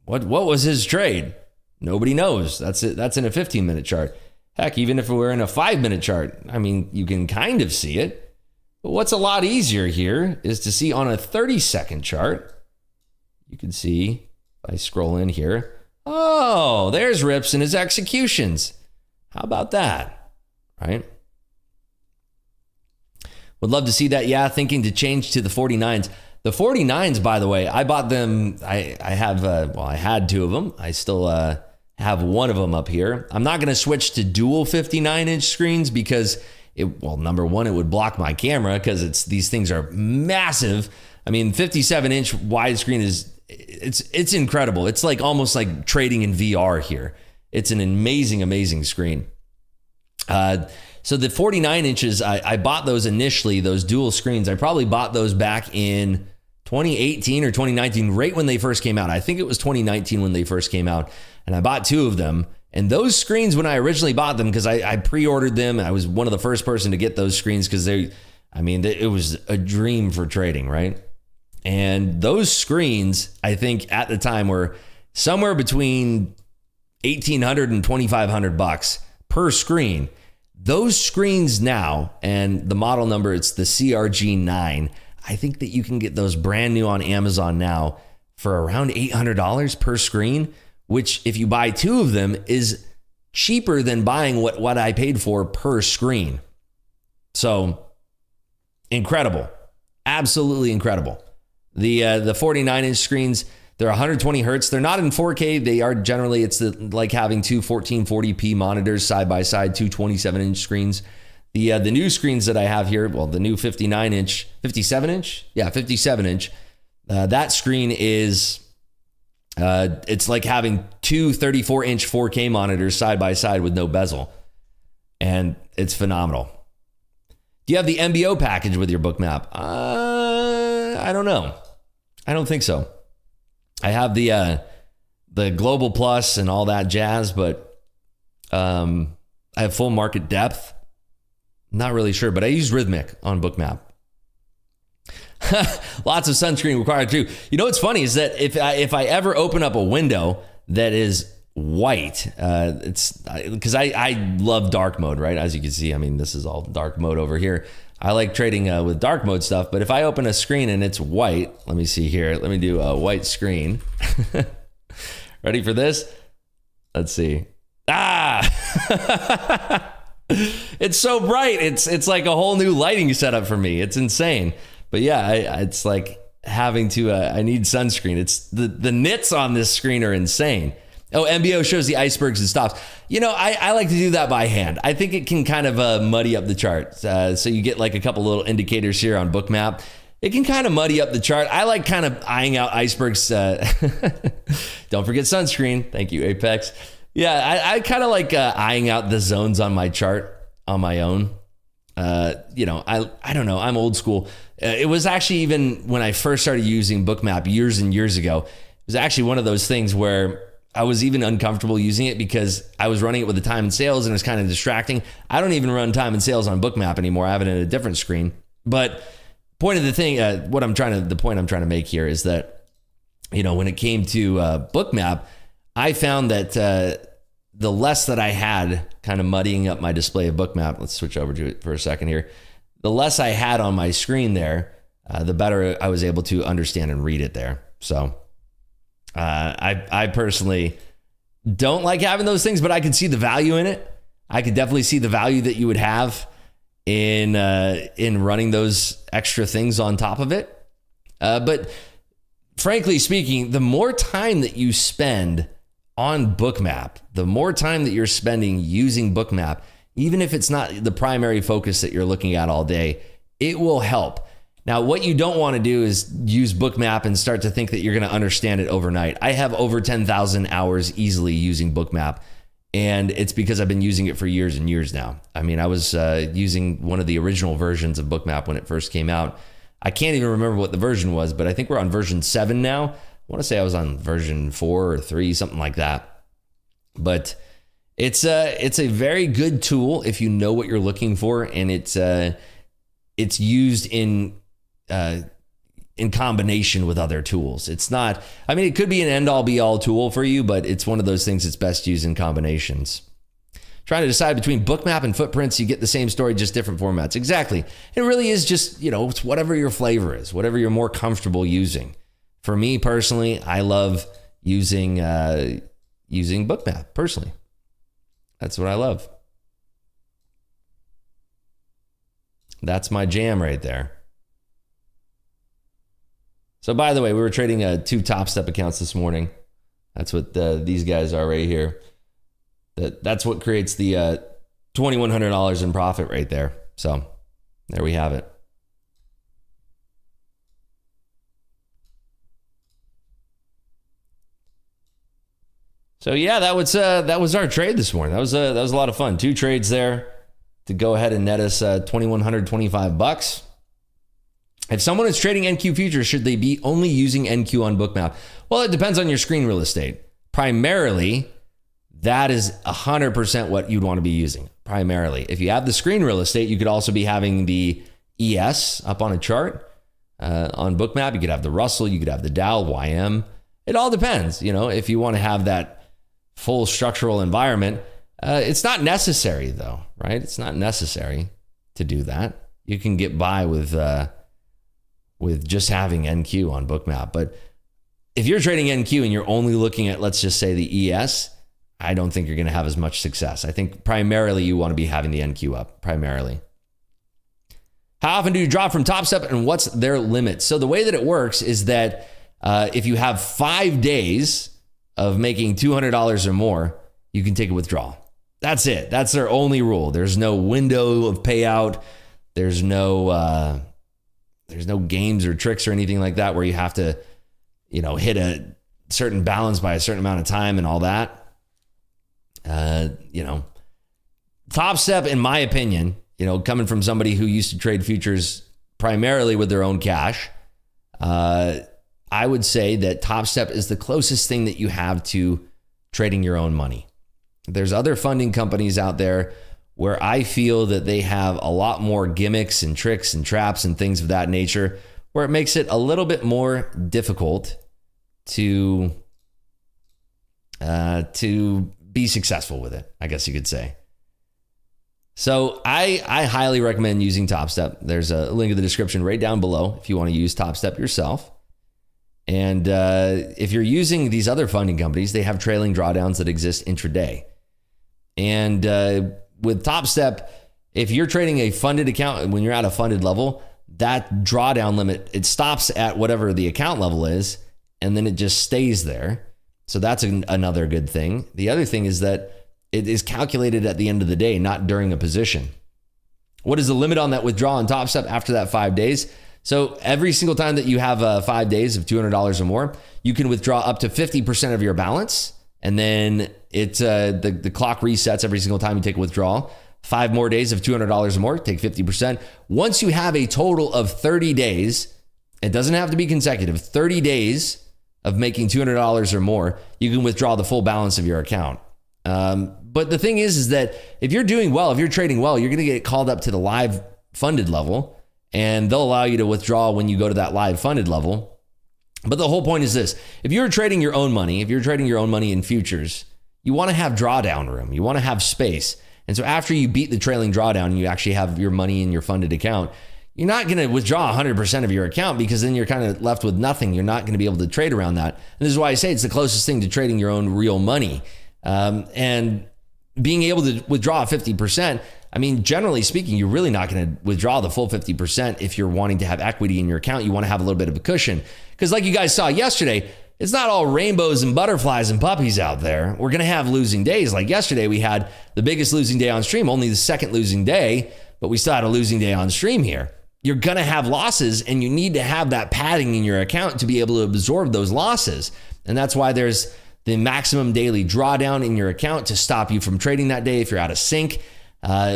What was his trade? Nobody knows. That's it. That's in a 15-minute chart. Heck, even if we're in a 5-minute chart, I mean, you can kind of see it. But what's a lot easier here is to see on a 30-second chart. You can see... I scroll in here. Oh, there's Rips and his executions. How about that? Right? Would love to see that. Yeah, thinking to change to the 49s. The 49s, by the way, I bought them. I had 2 of them. I still have 1 of them up here. I'm not going to switch to dual 59-inch screens because, number one, it would block my camera because these things are massive. I mean, 57-inch widescreen is... It's incredible. It's like almost like trading in VR here. It's an amazing, amazing screen. So the 49 inches, I bought those initially, those dual screens. I probably bought those back in 2018 or 2019, right when they first came out. I think it was 2019 when they first came out. And I bought 2 of them. And those screens, when I originally bought them, because I pre-ordered them, and I was one of the first person to get those screens because it was a dream for trading, right? And those screens, I think at the time were somewhere between $1,800 and $2,500 per screen. Those screens now, and the model number, it's the CRG9. I think that you can get those brand new on Amazon now for around $800 per screen, which if you buy 2 of them is cheaper than buying what I paid for per screen. So incredible. Absolutely incredible. The 49-inch screens, they're 120 hertz. They're not in 4K. They are generally, it's like having 2 1440p monitors side by side, 2 27-inch screens. The new screens that I have here, well, the new 57-inch, that screen is, it's like having 2 34-inch 4K monitors side by side with no bezel. And it's phenomenal. Do you have the MBO package with your bookmap? I don't know. I don't think so. I have the Global Plus and all that jazz, but I have full market depth. Not really sure, but I use Rhythmic on Bookmap. Lots of sunscreen required too. You know what's funny is that if I ever open up a window that is white, it's because I love dark mode, right? As you can see, I mean, this is all dark mode over here. I like trading with dark mode stuff, but if I open a screen and it's white, let me see here. Let me do a white screen. Ready for this? Let's see. It's so bright. It's like a whole new lighting setup for me. It's insane. But yeah, it's like having to, I need sunscreen. It's the nits on this screen are insane. Oh, MBO shows the icebergs and stops. You know, I like to do that by hand. I think it can kind of muddy up the chart. So you get like a couple little indicators here on Bookmap. It can kind of muddy up the chart. I like kind of eyeing out icebergs. Don't forget sunscreen. Thank you, Apex. Yeah, I kind of like eyeing out the zones on my chart on my own. You know, I don't know. I'm old school. It was actually even when I first started using Bookmap years and years ago, it was actually one of those things where I was even uncomfortable using it because I was running it with the time and sales and it was kind of distracting. I don't even run time and sales on Bookmap anymore. I have it in a different screen. But point of the thing, the point I'm trying to make here is that, you know, when it came to Bookmap, I found that the less that I had kind of muddying up my display of Bookmap, let's switch over to it for a second here. The less I had on my screen there, the better I was able to understand and read it there. So I personally don't like having those things, but I can see the value in it. I could definitely see the value that you would have in running those extra things on top of it. But frankly speaking, the more time that you spend on Bookmap, the more time that you're spending using Bookmap, even if it's not the primary focus that you're looking at all day, it will help. Now, what you don't want to do is use Bookmap and start to think that you're going to understand it overnight. I have over 10,000 hours easily using Bookmap, and it's because I've been using it for years and years now. I mean, I was using one of the original versions of Bookmap when it first came out. I can't even remember what the version was, but I think we're on version 7 now. I want to say I was on version 4 or 3, something like that. But it's a very good tool if you know what you're looking for, and it's used in combination with other tools. It's not, I mean, it could be an end-all be-all tool for you, but it's one of those things that's best used in combinations. Trying to decide between Bookmap and Footprints, you get the same story, just different formats. Exactly. It really is just, you know, it's whatever your flavor is, whatever you're more comfortable using. For me personally, I love using Bookmap personally. That's what I love. That's my jam right there. So by the way, we were trading 2 Top Step accounts this morning. That's what these guys are right here. That's what creates the $2,100 in profit right there. So there we have it. So yeah, that was our trade this morning. That was a lot of fun. 2 trades there. to go ahead and net us $2,125. If someone is trading NQ futures, should they be only using NQ on Bookmap? Well, it depends on your screen real estate. Primarily, that is 100% what you'd want to be using. Primarily, if you have the screen real estate, you could also be having the ES up on a chart on Bookmap. You could have the Russell, you could have the Dow, YM. It all depends. If you want to have that full structural environment, it's not necessary though, right? It's not necessary to do that. You can get by with just having NQ on Bookmap. But if you're trading NQ and you're only looking at, let's just say, the ES, I don't think you're going to have as much success. I think primarily you want to be having the NQ up, primarily. How often do you draw from Top Step and what's their limit? So the way that it works is that if you have 5 days of making $200 or more, you can take a withdrawal. That's it. That's their only rule. There's no window of payout. There's no games or tricks or anything like that where you have to, hit a certain balance by a certain amount of time and all that. Top Step, in my opinion, coming from somebody who used to trade futures primarily with their own cash, I would say that Top Step is the closest thing that you have to trading your own money. There's other funding companies out there where I feel that they have a lot more gimmicks and tricks and traps and things of that nature, where it makes it a little bit more difficult to be successful with it, I guess you could say. So I highly recommend using Top Step. There's a link in the description right down below if you want to use Top Step yourself. And if you're using these other funding companies, they have trailing drawdowns that exist intraday. And with Top Step, if you're trading a funded account, when you're at a funded level, that drawdown limit, it stops at whatever the account level is, and then it just stays there. So that's another good thing. The other thing is that it is calculated at the end of the day, not during a position. What is the limit on that withdrawal on Top Step after that 5 days? So every single time that you have 5 days of $200 or more, you can withdraw up to 50% of your balance. And then the clock resets every single time you take a withdrawal. 5 more days of $200 or more, take 50%. Once you have a total of 30 days, it doesn't have to be consecutive, 30 days of making $200 or more, you can withdraw the full balance of your account. But the thing is that if you're doing well, if you're trading well, you're going to get called up to the live funded level, and they'll allow you to withdraw when you go to that live funded level. But the whole point is this: if you're trading your own money, in futures, you want to have drawdown room. You want to have space. And so after you beat the trailing drawdown and you actually have your money in your funded account, you're not going to withdraw 100% of your account, because then you're kind of left with nothing. You're not going to be able to trade around that. And this is why I say it's the closest thing to trading your own real money. And being able to withdraw 50%, I mean, generally speaking, you're really not going to withdraw the full 50% if you're wanting to have equity in your account. You want to have a little bit of a cushion, because like you guys saw yesterday, it's not all rainbows and butterflies and puppies out there. We're going to have losing days. Like yesterday, we had the biggest losing day on stream, only the second losing day, but we still had a losing day on stream here. You're going to have losses, and you need to have that padding in your account to be able to absorb those losses. And that's why there's the maximum daily drawdown in your account to stop you from trading that day if you're out of sync,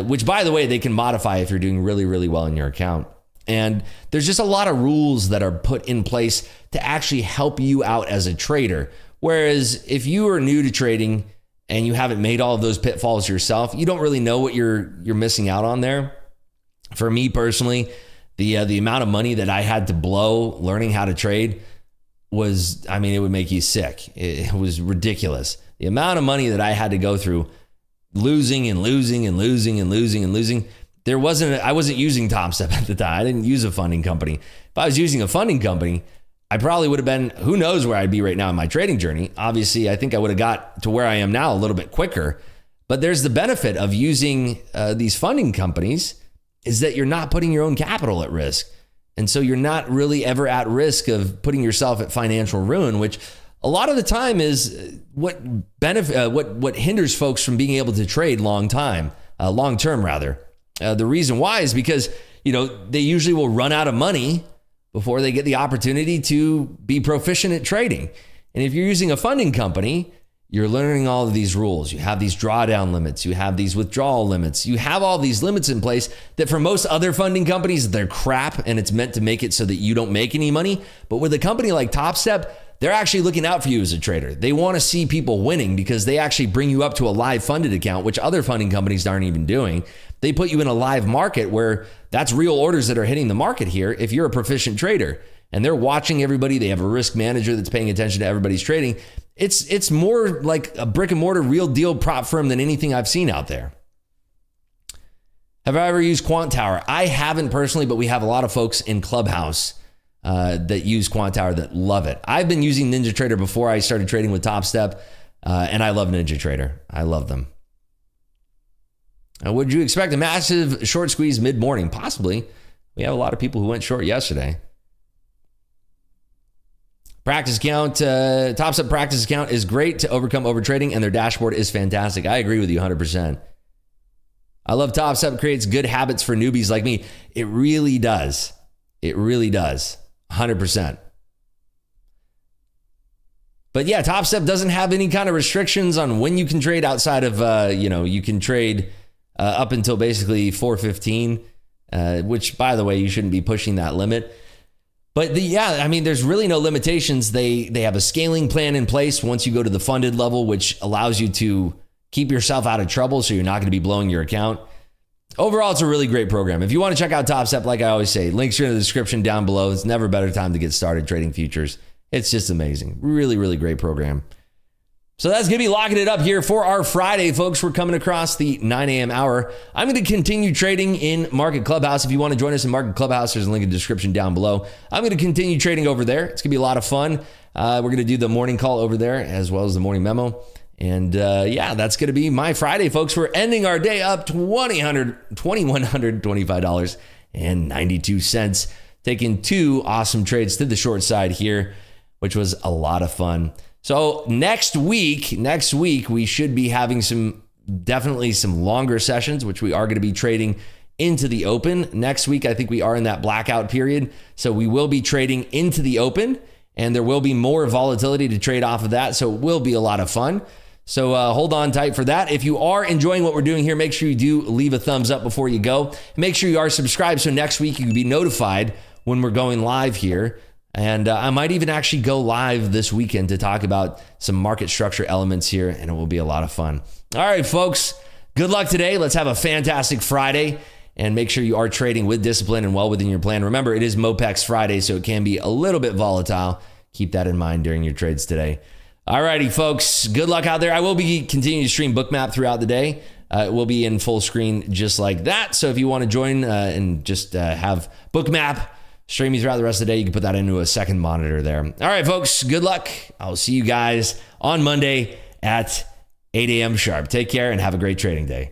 which, by the way, they can modify if you're doing really, really well in your account. And there's just a lot of rules that are put in place to actually help you out as a trader. Whereas if you are new to trading and you haven't made all of those pitfalls yourself, you don't really know what you're missing out on there. For me personally, the amount of money that I had to blow learning how to trade was, I mean, it would make you sick. It was ridiculous. The amount of money that I had to go through losing and losing and losing and losing and losing. I wasn't using Top Step at the time. I didn't use a funding company. If I was using a funding company, I probably would have been, who knows where I'd be right now in my trading journey. Obviously, I think I would have got to where I am now a little bit quicker. But there's the benefit of using these funding companies, is that you're not putting your own capital at risk. And so you're not really ever at risk of putting yourself at financial ruin, which a lot of the time is what hinders folks from being able to trade long term. The reason why is because, they usually will run out of money before they get the opportunity to be proficient at trading. And if you're using a funding company, You're learning all of these rules. You have these drawdown limits. You have these withdrawal limits. You have all these limits in place that for most other funding companies, they're crap and it's meant to make it so that you don't make any money. But with a company like TopStep, they're actually looking out for you as a trader. They want to see people winning because they actually bring you up to a live funded account, which other funding companies aren't even doing. They put you in a live market where that's real orders that are hitting the market here if you're a proficient trader. And they're watching everybody. They have a risk manager that's paying attention to everybody's trading. It's more like a brick and mortar real deal prop firm than anything I've seen out there. Have I ever used Quant Tower? I haven't personally, but we have a lot of folks in Clubhouse that use Quant Tower that love it. I've been using NinjaTrader before I started trading with TopStep, and I love NinjaTrader. I love them. Would you expect a massive short squeeze mid-morning? Possibly. We have a lot of people who went short yesterday. Practice account, TopStep practice account is great to overcome overtrading, and their dashboard is fantastic. I agree with you 100%. I love TopStep creates good habits for newbies like me. It really does. It really does. 100%. But yeah, TopStep doesn't have any kind of restrictions on when you can trade outside of, you can trade up until basically 4:15, which, by the way, you shouldn't be pushing that limit. But there's really no limitations. They have a scaling plan in place once you go to the funded level, which allows you to keep yourself out of trouble so you're not going to be blowing your account. Overall, it's a really great program. If you want to check out TopStep, like I always say, links are in the description down below. It's never a better time to get started trading futures. It's just amazing. Really, really great program. So that's going to be locking it up here for our Friday, folks. We're coming across the 9 a.m. hour. I'm going to continue trading in Market Clubhouse. If you want to join us in Market Clubhouse, there's a link in the description down below. I'm going to continue trading over there. It's going to be a lot of fun. We're going to do the morning call over there as well as the morning memo. And that's going to be my Friday, folks. We're ending our day up $2,125.92. Taking two awesome trades to the short side here, which was a lot of fun. So next week, we should be having definitely some longer sessions, which we are going to be trading into the open. Next week, I think we are in that blackout period. So we will be trading into the open, and there will be more volatility to trade off of that. So it will be a lot of fun. So hold on tight for that. If you are enjoying what we're doing here, make sure you do leave a thumbs up before you go. Make sure you are subscribed so next week you can be notified when we're going live here. And I might even actually go live this weekend to talk about some market structure elements here, and it will be a lot of fun. All right, folks, good luck today. Let's have a fantastic Friday, and make sure you are trading with discipline and well within your plan. Remember, it is MoPex Friday, so it can be a little bit volatile. Keep that in mind during your trades today. All righty, folks, good luck out there. I will be continuing to stream Bookmap throughout the day. It will be in full screen just like that. So if you want to join and just have Bookmap streaming throughout the rest of the day, you can put that into a second monitor there. All right, folks, good luck. I'll see you guys on Monday at 8 a.m. sharp. Take care and have a great trading day.